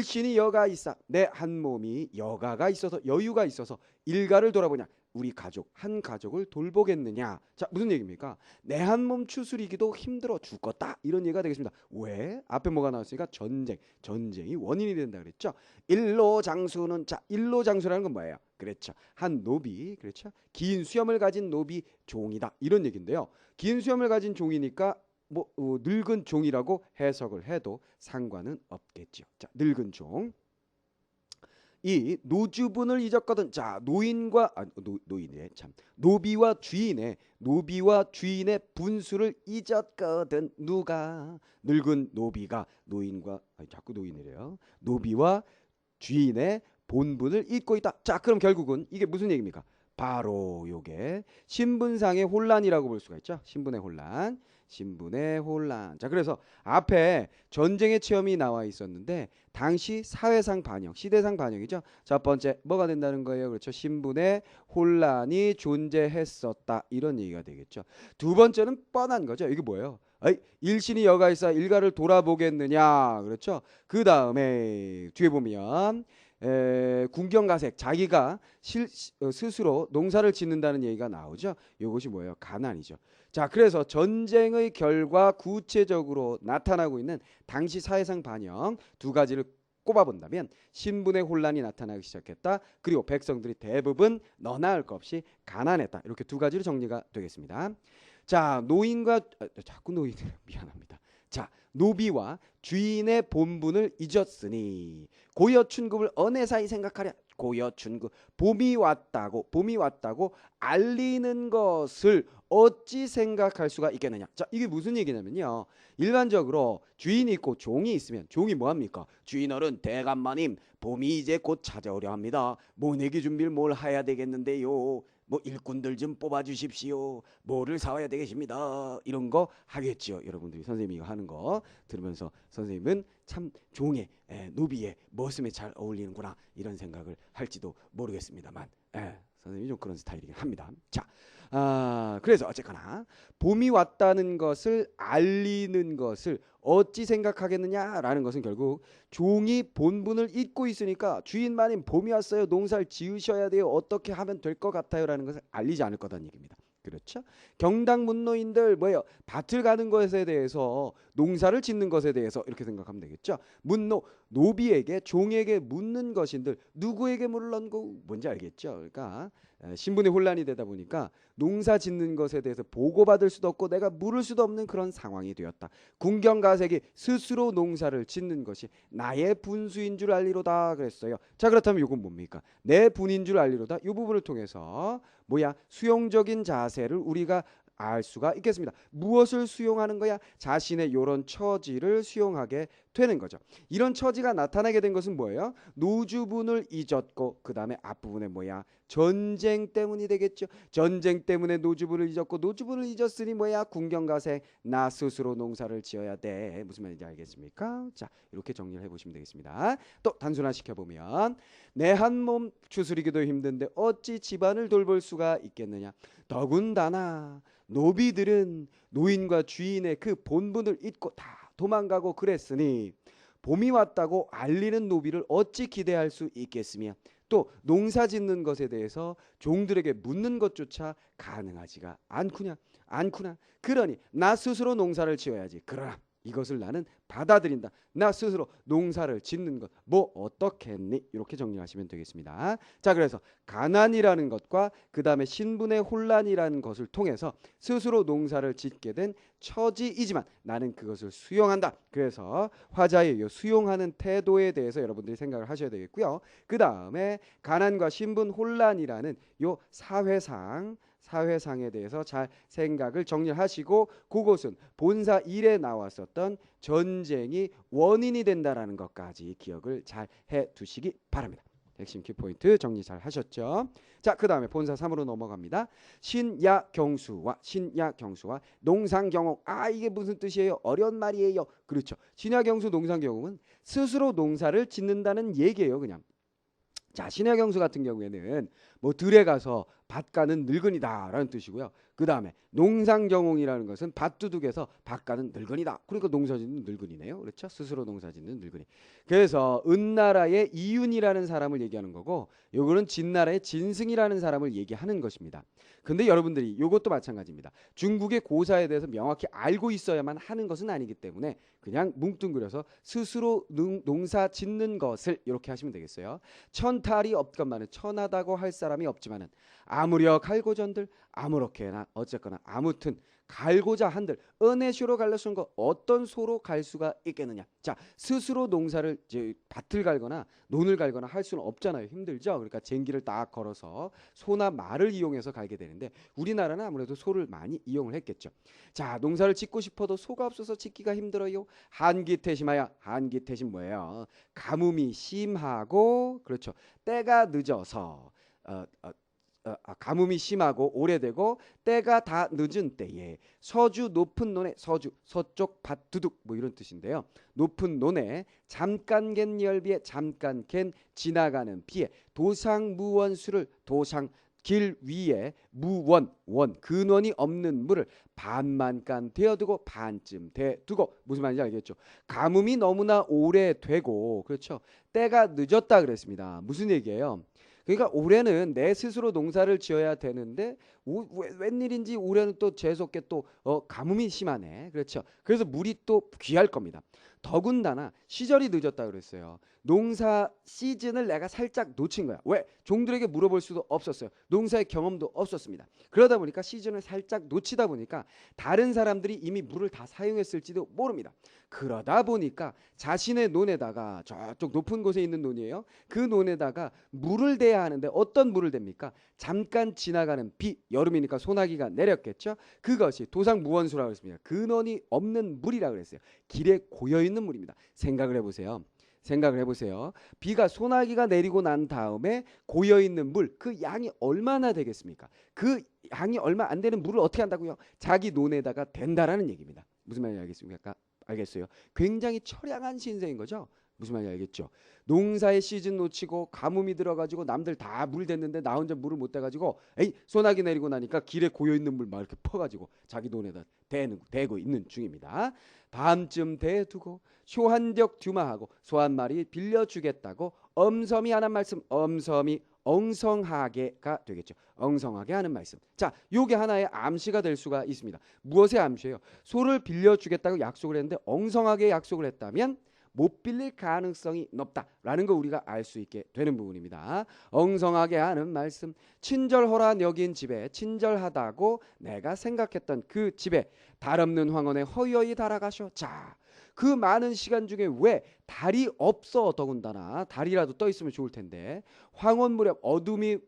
일신이 여가 있어. 내 한 몸이 여가가 있어서 여유가 있어서 일가를 돌아보냐. 우리 가족 한 가족을 돌보겠느냐. 자, 무슨 얘기입니까? 내 한 몸 추스리기도 힘들어 죽겠다. 이런 얘기가 되겠습니다. 왜? 앞에 뭐가 나왔으니까 전쟁이 원인이 된다 그랬죠. 일로장수는 자, 일로장수라는 건 뭐예요? 그렇죠. 한 노비, 그렇죠. 긴 수염을 가진 노비 종이다. 이런 얘기인데요. 긴 수염을 가진 종이니까 늙은 종이라고 해석을 해도 상관은 없겠죠. 자, 늙은 종. 이 노주분을 잊었거든. 자, 노인과 노인의 참 노비와 주인의 분수를 잊었거든. 누가 늙은 노비가 노인과 자꾸 노인이래요. 노비와 주인의 본분을 잊고 있다. 자, 그럼 결국은 이게 무슨 얘기입니까? 바로 요게 신분상의 혼란이라고 볼 수가 있죠. 신분의 혼란. 신분의 혼란. 자, 그래서 앞에 전쟁의 체험이 나와 있었는데 당시 사회상 반영, 시대상 반영이죠. 첫 번째 뭐가 된다는 거예요? 그렇죠. 신분의 혼란이 존재했었다. 이런 얘기가 되겠죠. 두 번째는 뻔한 거죠. 이게 뭐예요? 일신이 여가 있어 일가를 돌아보겠느냐. 그렇죠. 그 다음에 뒤에 보면 군경가색 자기가 스스로 농사를 짓는다는 얘기가 나오죠. 이것이 뭐예요? 가난이죠. 자, 그래서 전쟁의 결과 구체적으로 나타나고 있는 당시 사회상 반영 두 가지를 꼽아본다면 신분의 혼란이 나타나기 시작했다. 그리고 백성들이 대부분 너나 할 것 없이 가난했다. 이렇게 두 가지로 정리가 되겠습니다. 자, 노인과 자꾸 노인 미안합니다. 자, 노비와 주인의 본분을 잊었으니 고여춘급을 어느 사이 생각하랴. 고여춘급 봄이 왔다고 알리는 것을 어찌 생각할 수가 있겠느냐. 자, 이게 무슨 얘기냐면요. 일반적으로 주인이 있고 종이 있으면 종이 뭐합니까? 주인어른 대감마님 봄이 이제 곧 찾아오려 합니다. 모내기 준비를 뭘 해야 되겠는데요. 일꾼들 좀 뽑아주십시오. 뭐를 사와야 되겠습니다. 이런 거 하겠죠. 여러분들이 선생님이 이거 하는 거 들으면서 선생님은 참 종의 노비의 머슴에 잘 어울리는구나 이런 생각을 할지도 모르겠습니다만 선생님이 좀 그런 스타일이긴 합니다. 자, 그래서 어쨌거나 봄이 왔다는 것을 알리는 것을 어찌 생각하겠느냐라는 것은 결국 종이 본분을 잊고 있으니까 주인마님 봄이 왔어요. 농사를 지으셔야 돼요. 어떻게 하면 될 것 같아요라는 것을 알리지 않을 거다는 얘기입니다. 그렇죠? 경당 문노인들 뭐예요? 밭을 가는 것에 대해서 농사를 짓는 것에 대해서 이렇게 생각하면 되겠죠. 문노 노비에게 종에게 묻는 것인들 누구에게 물론 뭔지 알겠죠. 그러니까 신분의 혼란이 되다 보니까 농사 짓는 것에 대해서 보고받을 수도 없고 내가 물을 수도 없는 그런 상황이 되었다. 군경가색이 스스로 농사를 짓는 것이 나의 분수인 줄 알리로다 그랬어요. 자, 그렇다면 이건 뭡니까? 내 분인 줄 알리로다. 이 부분을 통해서 수용적인 자세를 우리가 알 수가 있겠습니다. 무엇을 수용하는 거야? 자신의 이런 처지를 수용하게 되는 거죠. 이런 처지가 나타나게 된 것은 뭐예요? 노주분을 잊었고 그 다음에 앞부분에 전쟁 때문이 되겠죠. 전쟁 때문에 노주분을 잊었고 노주분을 잊었으니 군경가색 나 스스로 농사를 지어야 돼. 무슨 말인지 알겠습니까? 자, 이렇게 정리를 해보시면 되겠습니다. 또 단순화시켜보면 내 한 몸 추스리기도 힘든데 어찌 집안을 돌볼 수가 있겠느냐. 더군다나 노비들은 노인과 주인의 그 본분을 잊고 다 도망가고 그랬으니 봄이 왔다고 알리는 노비를 어찌 기대할 수 있겠으며 또 농사 짓는 것에 대해서 종들에게 묻는 것조차 가능하지가 않구나. 그러니 나 스스로 농사를 지어야지. 그러나 이것을 나는 받아들인다. 나 스스로 농사를 짓는 것 어떻겠니? 이렇게 정리하시면 되겠습니다. 자, 그래서 가난이라는 것과 그 다음에 신분의 혼란이라는 것을 통해서 스스로 농사를 짓게 된 처지이지만 나는 그것을 수용한다. 그래서 화자의 수용하는 태도에 대해서 여러분들이 생각을 하셔야 되겠고요. 그 다음에 가난과 신분 혼란이라는 요 사회상에 대해서 잘 생각을 정리하시고 그것은 본사 1에 나왔었던 전쟁이 원인이 된다라는 것까지 기억을 잘 해두시기 바랍니다. 핵심 키포인트 정리 잘 하셨죠? 자, 그 다음에 본사 3으로 넘어갑니다. 신야경수와 농상경옥. 이게 무슨 뜻이에요? 어려운 말이에요. 그렇죠. 신야경수 농상경옥은 스스로 농사를 짓는다는 얘기예요. 그냥. 자, 신야경수 같은 경우에는 들에 가서 밭가는 늙은이다라는 뜻이고요. 그 다음에 농상경홍이라는 것은 밭두둑에서 밭가는 늙은이다. 그러니까 농사짓는 늙은이네요. 그렇죠? 스스로 농사짓는 늙은이. 그래서 은나라의 이윤이라는 사람을 얘기하는 거고, 요거는 진나라의 진승이라는 사람을 얘기하는 것입니다. 근데 여러분들이 요것도 마찬가지입니다. 중국의 고사에 대해서 명확히 알고 있어야만 하는 것은 아니기 때문에 그냥 뭉뚱그려서 스스로 농사 짓는 것을 이렇게 하시면 되겠어요. 천탈이 없건만은, 천하다고 할 사람이 없지만은, 아무려 갈고전들, 아무렇게나 어쨌거나 아무튼 갈고자 한들 은혜쇼로 갈려 쓴 거 어떤 소로 갈 수가 있겠느냐. 자, 스스로 농사를 이제 밭을 갈거나 논을 갈거나 할 수는 없잖아요. 힘들죠. 그러니까 쟁기를 딱 걸어서 소나 말을 이용해서 갈게 되는데, 우리나라는 아무래도 소를 많이 이용을 했겠죠. 자, 농사를 짓고 싶어도 소가 없어서 짓기가 힘들어요. 한기태심하야. 한기태심 뭐예요? 가뭄이 심하고, 그렇죠, 때가 늦어서 가뭄이 심하고 오래되고 때가 다 늦은 때에 서주 높은 논에, 서주 서쪽 밭두둑 뭐 이런 뜻인데요. 높은 논에 잠깐 갠 열비에, 잠깐 갠 지나가는 비에 도상무원수를, 도상 길 위에 무원, 원 근원이 없는 물을 반만간 대어두고, 반쯤 대두고. 무슨 말인지 알겠죠? 가뭄이 너무나 오래되고, 그렇죠, 때가 늦었다 그랬습니다. 무슨 얘기예요? 그러니까 올해는 내 스스로 농사를 지어야 되는데 웬일인지 올해는 또 재수없게 또 가뭄이 심하네. 그렇죠. 그래서 물이 또 귀할 겁니다. 더군다나 시절이 늦었다 그랬어요. 농사 시즌을 내가 살짝 놓친 거야. 왜? 종들에게 물어볼 수도 없었어요. 농사의 경험도 없었습니다. 그러다 보니까 시즌을 살짝 놓치다 보니까 다른 사람들이 이미 물을 다 사용했을지도 모릅니다. 그러다 보니까 자신의 논에다가, 저쪽 높은 곳에 있는 논이에요. 그 논에다가 물을 대야 하는데 어떤 물을 댑니까? 잠깐 지나가는 비, 여름이니까 소나기가 내렸겠죠. 그것이 도상무원수라고 했습니다. 근원이 없는 물이라고 그랬어요. 길에 고여있는 물입니다. 생각을 해보세요. 생각을 해보세요. 비가, 소나기가 내리고 난 다음에 고여있는 물, 그 양이 얼마나 되겠습니까? 그 양이 얼마 안 되는 물을 어떻게 한다고요? 자기 논에다가 댄다라는 얘기입니다. 무슨 말인지 알겠습니까? 알겠어요. 굉장히 처량한 신세인 거죠. 무슨 말인지 알겠죠? 농사의 시즌 놓치고 가뭄이 들어가지고 남들 다 물 댔는데 나 혼자 물을 못 대가지고, 에이, 소나기 내리고 나니까 길에 고여있는 물 막 이렇게 퍼가지고 자기 논에다 대고 있는 중입니다. 밤쯤 대두고 쇼한적 듀마하고 소 한 마리 빌려주겠다고 엄섬이 하는 말씀, 엄섬이 엉성하게가 되겠죠. 엉성하게 하는 말씀. 자, 요게 하나의 암시가 될 수가 있습니다. 무엇의 암시예요? 소를 빌려주겠다고 약속을 했는데 엉성하게 약속을 했다면 못 빌릴 가능성이 높다라는 거 우리가 알 수 있게 되는 부분입니다. 엉성하게 하는 말씀. 친절허라 여긴 집에, 친절하다고 내가 생각했던 그 집에 달 없는 황혼에 허여이 달아가셔. 자, 그 많은 시간 중에 왜 달이 없어? 더군다나 달이라도 떠 있으면 좋을 텐데, 황혼 무렵 어둠이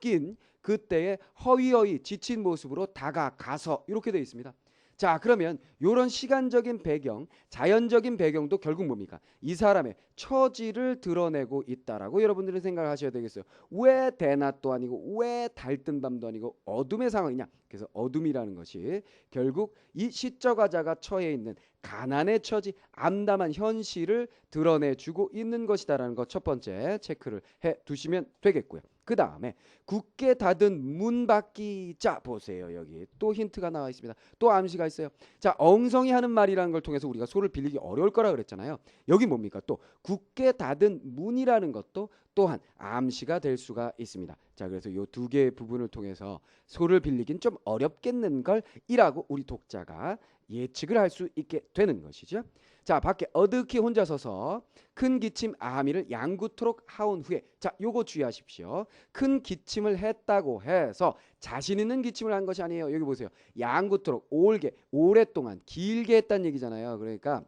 낀 그때에 허위허위 지친 모습으로 다가가서, 이렇게 되어 있습니다. 자, 그러면 이런 시간적인 배경, 자연적인 배경도 결국 뭡니까? 이 사람의 처지를 드러내고 있다라고 여러분들은 생각을 하셔야 되겠어요. 왜 대낮도 아니고 왜 달뜬 밤도 아니고 어둠의 상황이냐? 그래서 어둠이라는 것이 결국 이 시적화자가 처해 있는 가난의 처지, 암담한 현실을 드러내주고 있는 것이다라는 것, 첫 번째 체크를 해 두시면 되겠고요. 그 다음에 굳게 닫은 문 밖이, 자 보세요. 여기 또 힌트가 나와 있습니다. 또 암시가 있어요. 자, 엉성이 하는 말이라는 걸 통해서 우리가 소를 빌리기 어려울 거라 그랬잖아요. 여기 뭡니까? 또 굳게 닫은 문이라는 것도 또한 암시가 될 수가 있습니다. 자, 그래서 이 두 개의 부분을 통해서 소를 빌리긴 좀 어렵겠는 걸 이라고 우리 독자가 예측을 할 수 있게 되는 것이죠. 자, 밖에 어득히 혼자 서서 큰 기침 아미를 양구토록 하온 후에, 자, 요거 주의하십시오. 큰 기침을 했다고 해서 자신 있는 기침을 한 것이 아니에요. 여기 보세요. 양구토록, 올게, 오랫동안 길게 했다는 얘기잖아요. 그러니까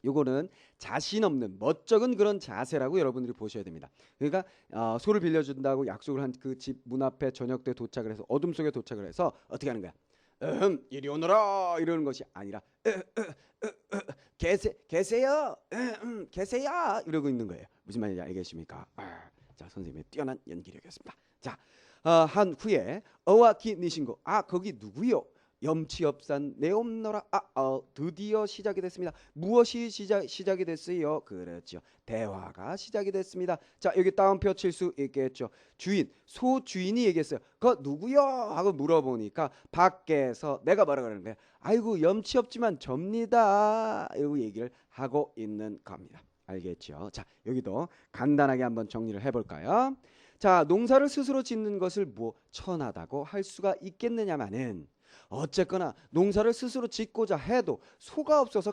요거는 자신 없는 멋쩍은 그런 자세라고 여러분들이 보셔야 됩니다. 그러니까 소를 빌려준다고 약속을 한 그 집 문 앞에 저녁 때 도착을 해서 어둠 속에 도착을 해서 어떻게 하는 거야? 이리 오너라 이러는 것이 아니라 계세요, 계세요 이러고 있는 거예요. 무슨 말인지 알겠습니까? 자, 선생님의 뛰어난 연기력이었습니다. 자, 한 후에 어와키 니신고, 아 거기 누구요? 염치없산 내 없노라. 드디어 시작이 됐습니다. 무엇이 시작이 됐어요? 그렇죠. 대화가 시작이 됐습니다. 자, 여기 따옴표 칠 수 있겠죠. 주인, 소 주인이 얘기했어요. 그 누구요? 하고 물어보니까 밖에서 내가 뭐라 그러는 거야? 아이고 염치 없지만 접니다. 이러고 얘기를 하고 있는 겁니다. 알겠죠? 자, 여기도 간단하게 한번 정리를 해볼까요? 자, 농사를 스스로 짓는 것을 뭐 천하다고 할 수가 있겠느냐마는 어쨌거나 농사를 스스로 짓고자 해도 소가 없어서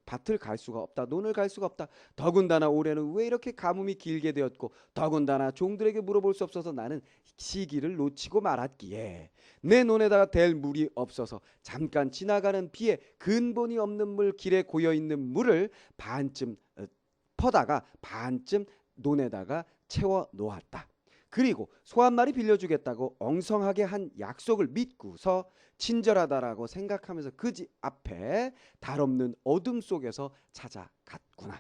밭을 갈 수가 없다. 논을 갈 수가 없다. 더군다나 올해는 왜 이렇게 가뭄이 길게 되었고 더군다나 종들에게 물어볼 수 없어서 나는 시기를 놓치고 말았기에 내 논에다가 댈 물이 없어서 잠깐 지나가는 비에 근본이 없는 물 길에 고여있는 물을 반쯤 퍼다가 반쯤 논에다가 채워 놓았다. 그리고 소 한 마리 빌려주겠다고 엉성하게 한 약속을 믿고서 친절하다라고 생각하면서 그 집 앞에 달 없는 어둠 속에서 찾아갔구나.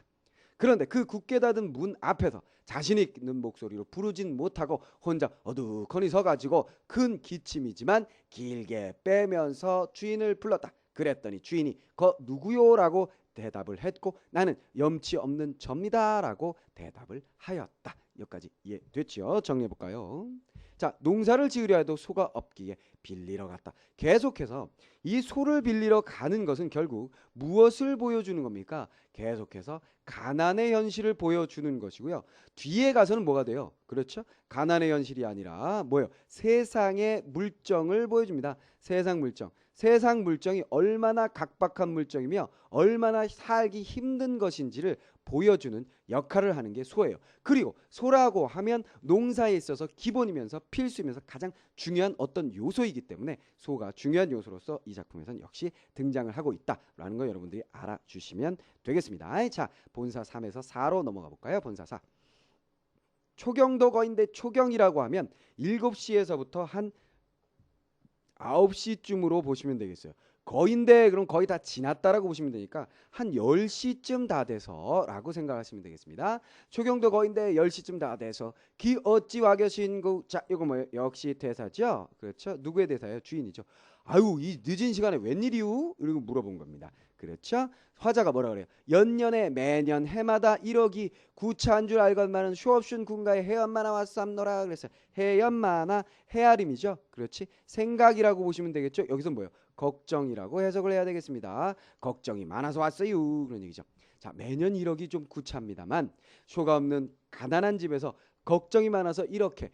그런데 그 굳게 닫은 문 앞에서 자신 있는 목소리로 부르진 못하고 혼자 어두커니 서가지고 큰 기침이지만 길게 빼면서 주인을 불렀다. 그랬더니 주인이 거 누구요라고 대답을 했고 나는 염치 없는 접니다라고 대답을 하였다. 여기까지 이해됐죠? 정리해볼까요? 자, 농사를 지으려 해도 소가 없기에 빌리러 갔다. 계속해서 이 소를 빌리러 가는 것은 결국 무엇을 보여주는 겁니까? 계속해서 가난의 현실을 보여주는 것이고요. 뒤에 가서는 뭐가 돼요? 그렇죠? 가난의 현실이 아니라 뭐예요? 세상의 물정을 보여줍니다. 세상 물정. 세상 물정이 얼마나 각박한 물정이며 얼마나 살기 힘든 것인지를 보여주는 역할을 하는 게 소예요. 그리고 소라고 하면 농사에 있어서 기본이면서 필수이면서 가장 중요한 어떤 요소이기 때문에 소가 중요한 요소로서 이 작품에서는 역시 등장을 하고 있다라는 거 여러분들이 알아주시면 되겠습니다. 자, 본사 3에서 4로 넘어가 볼까요? 본사 4. 초경도 거인데 초경이라고 하면 7시에서부터 한 9시쯤으로 보시면 되겠어요. 거인데 그럼 거의 다 지났다라고 보시면 되니까 한 10시쯤 다 돼서 라고 생각하시면 되겠습니다. 초경도 거인데 10시쯤 다 돼서 기 어찌 와 계신고. 자, 이거 뭐예요? 역시 대사죠. 그렇죠? 누구의 대사예요? 주인이죠. 아유 이 늦은 시간에 웬일이유? 이러고 물어본 겁니다. 그렇죠? 화자가 뭐라 그래요? 연년에 매년 해마다 1억이 구차한 줄 알건만은 쇼옵션 군가에 해연마나 왔삼노라 그랬어요. 해연마나 헤아림이죠. 그렇지? 생각이라고 보시면 되겠죠. 여기서 뭐예요? 걱정이라고 해석을 해야 되겠습니다. 걱정이 많아서 왔어요. 그런 얘기죠. 자, 매년 1억이 좀 구차합니다만 쇼가 없는 가난한 집에서 걱정이 많아서 이렇게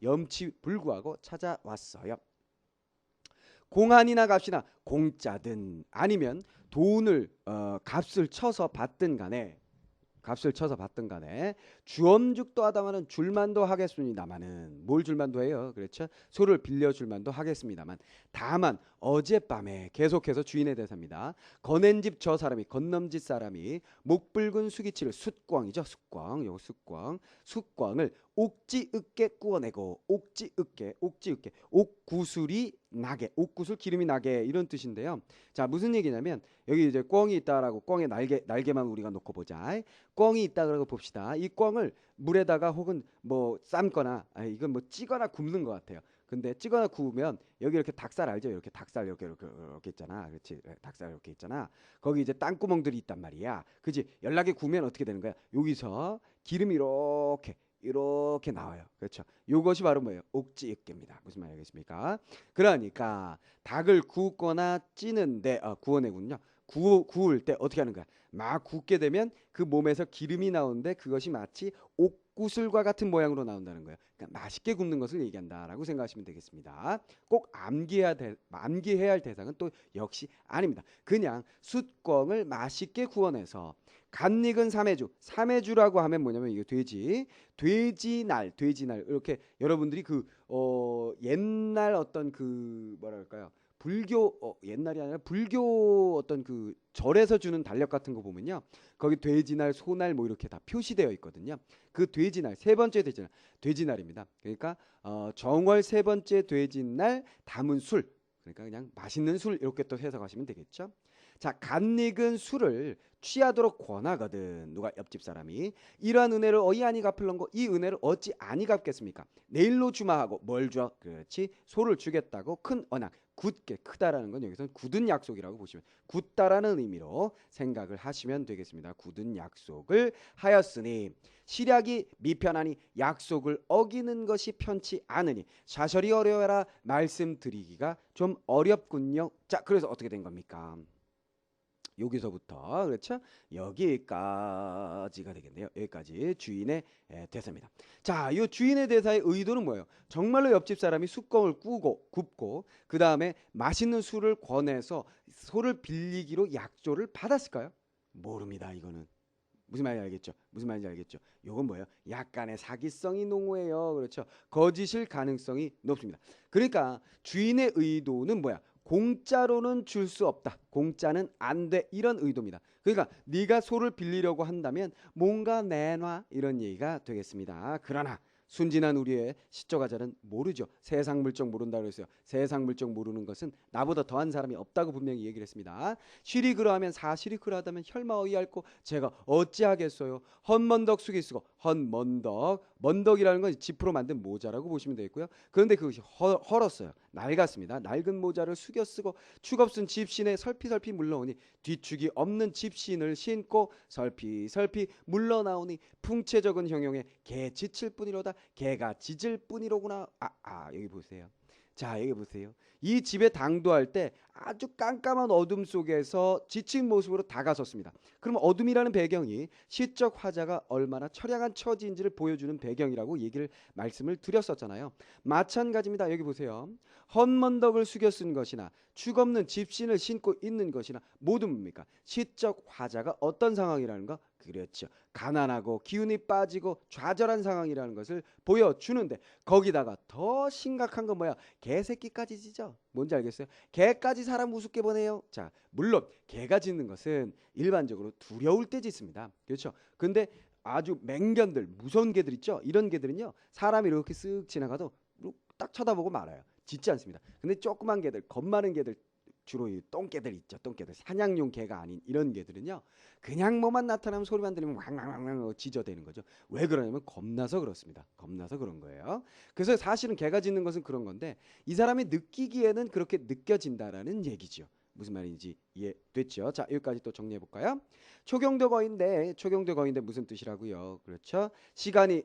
염치 불구하고 찾아왔어요. 공안이나 값이나 공짜든 아니면 돈을 값을 쳐서 받든 간에 주엄죽도 하다마는 줄만도 하겠습니다마는 뭘 줄만도 해요. 그렇죠? 소를 빌려 줄만도 하겠습니다만 다만 어젯밤에 계속해서 주인의 대사입니다. 거낸 집 저 사람이 건넘짓 사람이 목붉은 수기치를 숫광이죠. 숫광 요거 숫광을 옥지 으깨 구워내고 옥지 으깨 옥구슬이 나게 옥구슬 기름이 나게 이런 뜻인데요. 자, 무슨 얘기냐면 여기 이제 꿩이 있다라고 꿩의 날개만 우리가 놓고 보자. 꿩이 있다 그러고 봅시다. 이 꿩을 물에다가 혹은 뭐 삶거나 이건 뭐 찌거나 굽는 것 같아요. 근데 찌거나 구우면 여기 이렇게 닭살 알죠? 이렇게 닭살 이렇게 있잖아. 그렇지? 닭살 이렇게 있잖아. 거기 이제 땅구멍들이 있단 말이야. 그지? 연락에 구우면 어떻게 되는 거야? 여기서 기름이 이렇게 나와요. 그렇죠? 이것이 바로 뭐예요? 옥지육개입니다. 무슨 말이겠습니까? 그러니까 닭을 구우거나 찌는데 구워내군요. 구울 때 어떻게 하는 거야? 막 굽게 되면 그 몸에서 기름이 나오는데 그것이 마치 옥구슬과 같은 모양으로 나온다는 거예요. 그러니까 맛있게 굽는 것을 얘기한다라고 생각하시면 되겠습니다. 꼭 암기해야 할 대상은 또 역시 아닙니다. 그냥 숫꿩을 맛있게 구워내서 간 익은 삼해주라고 하면 뭐냐면 이게 돼지날 이렇게 여러분들이 옛날 어떤 뭐랄까요? 옛날이 아니라 불교 어떤 그 절에서 주는 달력 같은 거 보면요. 거기 돼지날, 소날 뭐 이렇게 다 표시되어 있거든요. 그 돼지날, 세 번째 돼지날입니다. 그러니까 정월 세 번째 돼지날 담은 술. 그러니까 그냥 맛있는 술 이렇게 또 해석하시면 되겠죠. 자, 갓익은 술을 취하도록 권하거든. 누가? 옆집 사람이. 이러한 은혜를 어이 아니 갚을런고 이 은혜를 어찌 아니 갚겠습니까? 내일로 주마하고 뭘 줘? 그렇지. 소를 주겠다고 큰 언약. 굳게 크다라는 건 여기서 굳은 약속이라고 보시면 굳다라는 의미로 생각을 하시면 되겠습니다. 굳은 약속을 하였으니 시략이 미편하니 약속을 어기는 것이 편치 않으니 사설이 어려워라 말씀드리기가 좀 어렵군요. 자, 그래서 어떻게 된 겁니까? 여기서부터 그렇죠? 여기까지가 되겠네요. 여기까지 주인의 대사입니다. 자, 이 주인의 대사의 의도는 뭐예요? 정말로 옆집 사람이 숯검을 꾸고 굽고 그 다음에 맛있는 술을 권해서 소를 빌리기로 약조를 받았을까요? 모릅니다. 이거는. 무슨 말인지 알겠죠? 무슨 말인지 알겠죠? 요건 뭐예요? 약간의 사기성이 농후해요. 그렇죠? 거짓일 가능성이 높습니다. 그러니까 주인의 의도는 뭐야? 공짜로는 줄 수 없다. 공짜는 안 돼. 이런 의도입니다. 그러니까 네가 소를 빌리려고 한다면 뭔가 내놔 이런 얘기가 되겠습니다. 그러나 순진한 우리의 시적아자는 모르죠. 세상 물정 모른다 그랬어요. 세상 물정 모르는 것은 나보다 더한 사람이 없다고 분명히 얘기를 했습니다. 실이 그러하면 사실이 그러하다면 혈마어이할고 제가 어찌하겠어요. 헛먼덕 숙이 쓰고 헛먼덕 먼덕이라는 건 지프로 만든 모자라고 보시면 되겠고요. 그런데 그것이 헐었어요. 낡았습니다. 낡은 모자를 숙여 쓰고 축없은 집신에 설피설피 물러오니 뒤축이 없는 집신을 신고 설피설피 물러나오니 풍채적은 형용에 개 지칠 뿐이로다. 개가 짖을 뿐이로구나. 여기 보세요. 자, 여기 보세요. 이 집에 당도할 때 아주 깜깜한 어둠 속에서 지친 모습으로 다가섰습니다. 그럼 어둠이라는 배경이 시적 화자가 얼마나 처량한 처지인지를 보여주는 배경이라고 말씀을 드렸었잖아요. 마찬가지입니다. 여기 보세요. 헛먼덕을 숙여 쓴 것이나 축없는 집신을 신고 있는 것이나 모두 뭡니까? 시적 화자가 어떤 상황이라는 거? 그렇죠. 가난하고 기운이 빠지고 좌절한 상황이라는 것을 보여주는데 거기다가 더 심각한 건 뭐야? 개새끼까지 짖어. 뭔지 알겠어요? 개까지 사람 우습게 보내요. 자, 물론 개가 짖는 것은 일반적으로 두려울 때 짖습니다. 그렇죠? 근데 아주 맹견들, 무서운 개들 있죠? 이런 개들은요. 사람이 이렇게 쓱 지나가도 딱 쳐다보고 말아요. 짖지 않습니다. 근데 조그만 개들, 겁 많은 개들, 주로 이 똥개들 있죠. 똥개들. 사냥용 개가 아닌 이런 개들은요. 그냥 뭐만 나타나면 소리만 들리면 왕왕왕왕 짖어대는 거죠. 왜 그러냐면 겁나서 그렇습니다. 겁나서 그런 거예요. 그래서 사실은 개가 짖는 것은 그런 건데 이 사람이 느끼기에는 그렇게 느껴진다라는 얘기죠. 무슨 말인지 이해됐죠? 자, 여기까지 또 정리해 볼까요? 초경도거인데 무슨 뜻이라고요? 그렇죠? 시간이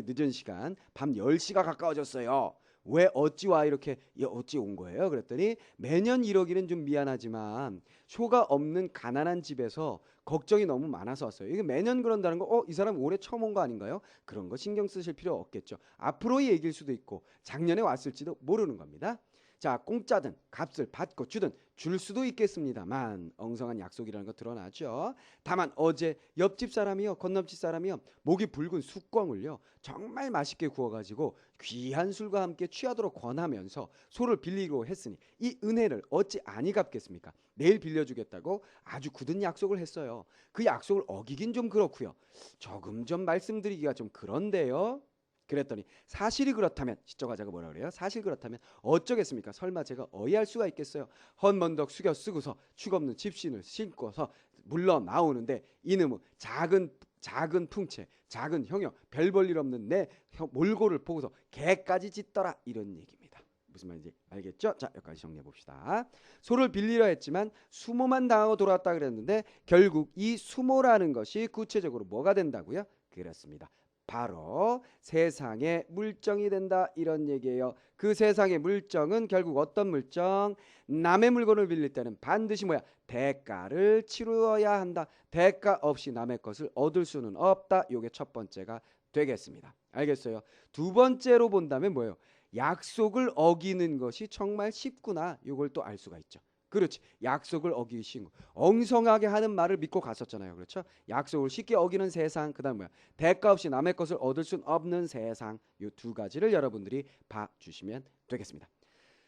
늦은 시간 밤 10시가 가까워졌어요. 왜 어찌 와 이렇게 어찌 온 거예요? 그랬더니 매년 이러기는 좀 미안하지만 소가 없는 가난한 집에서 걱정이 너무 많아서 왔어요. 이게 매년 그런다는 거, 이 사람 올해 처음 온 거 아닌가요? 그런 거 신경 쓰실 필요 없겠죠. 앞으로의 얘기일 수도 있고 작년에 왔을지도 모르는 겁니다. 자, 공짜든 값을 받고 주든 줄 수도 있겠습니다만 엉성한 약속이라는 거 드러나죠. 다만 어제 옆집 사람이요, 건너집 사람이요, 목이 붉은 숯광을요 정말 맛있게 구워가지고 귀한 술과 함께 취하도록 권하면서 소를 빌리기로 했으니 이 은혜를 어찌 아니 갚겠습니까? 내일 빌려주겠다고 아주 굳은 약속을 했어요. 그 약속을 어기긴 좀 그렇고요. 조금 좀 말씀드리기가 좀 그런데요. 그랬더니 사실이 그렇다면 시적화자가 뭐라 그래요? 사실 그렇다면 어쩌겠습니까? 설마 제가 어이할 수가 있겠어요? 헛먼덕 숙여 쓰고서 축없는 집신을 신고서 물러 나오는데 이놈은 작은 풍채, 작은 형여, 별 볼 일 없는 내 몰골을 보고서 개까지 짖더라 이런 얘기입니다. 무슨 말인지 알겠죠? 자, 여기까지 정리해 봅시다. 소를 빌리려 했지만 수모만 당하고 돌아왔다 그랬는데 결국 이 수모라는 것이 구체적으로 뭐가 된다고요? 그렇습니다. 바로 세상의 물정이 된다 이런 얘기예요. 그 세상의 물정은 결국 어떤 물정? 남의 물건을 빌릴 때는 반드시 뭐야? 대가를 치루어야 한다. 대가 없이 남의 것을 얻을 수는 없다. 요게 첫 번째가 되겠습니다. 알겠어요? 두 번째로 본다면 뭐예요? 약속을 어기는 것이 정말 쉽구나. 요걸 또 알 수가 있죠. 그렇지. 약속을 어기기 쉬운 거. 엉성하게 하는 말을 믿고 갔었잖아요. 그렇죠? 약속을 쉽게 어기는 세상. 그다음 뭐야? 대가 없이 남의 것을 얻을 수 없는 세상. 이 두 가지를 여러분들이 봐주시면 되겠습니다.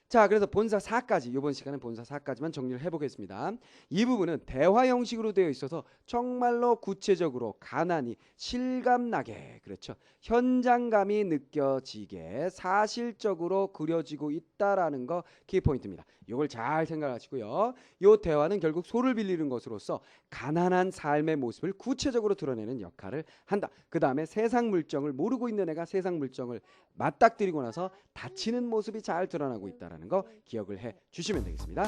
자, 그래서 본사 4까지 이번 시간은 본사 4까지만 정리를 해보겠습니다. 이 부분은 대화 형식으로 되어 있어서 정말로 구체적으로 가난이 실감나게, 그렇죠, 현장감이 느껴지게 사실적으로 그려지고 있다라는 거 키포인트입니다. 이걸 잘 생각하시고요. 이 대화는 결국 소를 빌리는 것으로서 가난한 삶의 모습을 구체적으로 드러내는 역할을 한다. 그 다음에 세상 물정을 모르고 있는 애가 세상 물정을 맞닥뜨리고 나서 다치는 모습이 잘 드러나고 있다는 거 기억을 해 주시면 되겠습니다.